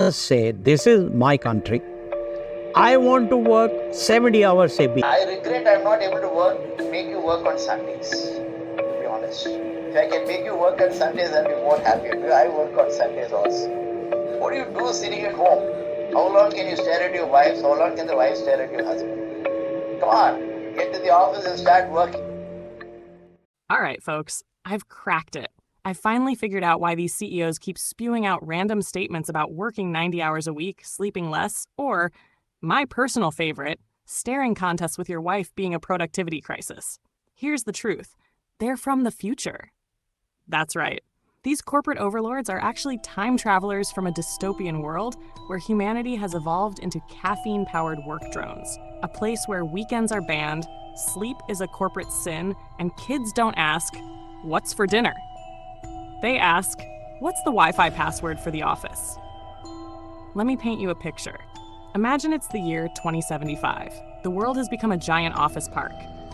us say, this is my country. I want to work 70 hours a week. I regret I'm not able to make you work on Sundays, to be honest. If I can make you work on Sundays, I'll be more happy. I work on Sundays also. What do you do sitting at home? How long can you stare at your wives? How long can the wife stare at your husband? Come on, get to the office and start working. All right, folks, I've cracked it. I've finally figured out why these CEOs keep spewing out random statements about working 90 hours a week, sleeping less, or, my personal favorite, staring contests with your wife being a productivity crisis. Here's the truth. They're from the future. That's right. These corporate overlords are actually time travelers from a dystopian world where humanity has evolved into caffeine-powered work drones, a place where weekends are banned, sleep is a corporate sin, and kids don't ask, "What's for dinner?" They ask, "What's the Wi-Fi password for the office?" Let me paint you a picture. Imagine it's the year 2075. The world has become a giant office park.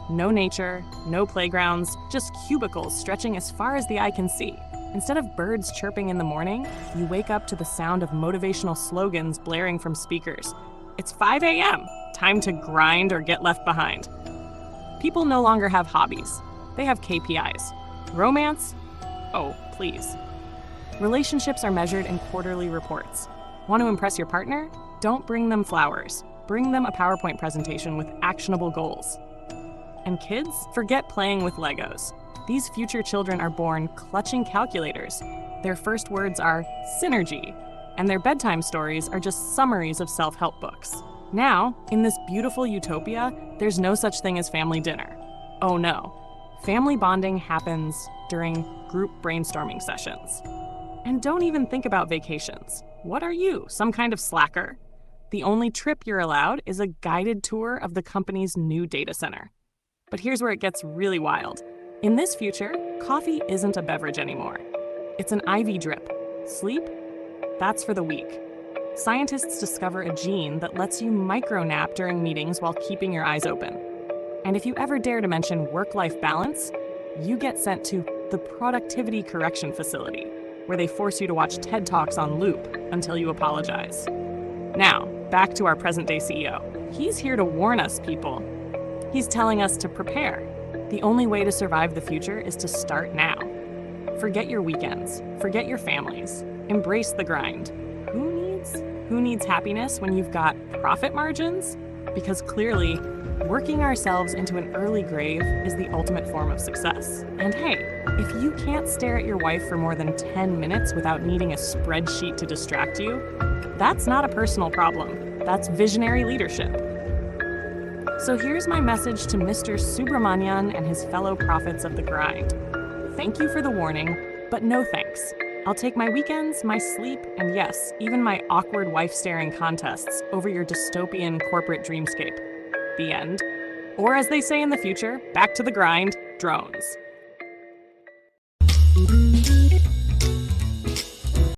No nature, no playgrounds, just cubicles stretching as far as the eye can see. Instead of birds chirping in the morning, you wake up to the sound of motivational slogans blaring from speakers. It's 5 a.m., time to grind or get left behind. People no longer have hobbies. They have KPIs. Romance? Oh, please. Relationships are measured in quarterly reports. Want to impress your partner? Don't bring them flowers. Bring them a PowerPoint presentation with actionable goals. And kids? Forget playing with Legos. These future children are born clutching calculators. Their first words are synergy, and their bedtime stories are just summaries of self-help books. Now, in this beautiful utopia, there's no such thing as family dinner. Oh no. Family bonding happens during group brainstorming sessions. And don't even think about vacations. What are you, some kind of slacker? The only trip you're allowed is a guided tour of the company's new data center. But here's where it gets really wild. In this future, coffee isn't a beverage anymore. It's an IV drip. Sleep? That's for the weak. Scientists discover a gene that lets you micro-nap during meetings while keeping your eyes open. And if you ever dare to mention work-life balance, you get sent to the Productivity Correction Facility, where they force you to watch TED Talks on loop until you apologize. Now, back to our present-day CEO. He's here to warn us, people. He's telling us to prepare. The only way to survive the future is to start now. Forget your weekends. Forget your families. Embrace the grind. Who needs happiness when you've got profit margins? Because clearly, working ourselves into an early grave is the ultimate form of success. And hey, if you can't stare at your wife for more than 10 minutes without needing a spreadsheet to distract you, that's not a personal problem. That's visionary leadership. So here's my message to Mr. Subramanian and his fellow prophets of the grind. Thank you for the warning, but no thanks. I'll take my weekends, my sleep, and yes, even my awkward wife-staring contests over your dystopian corporate dreamscape. The end. Or as they say in the future, back to the grind, drones.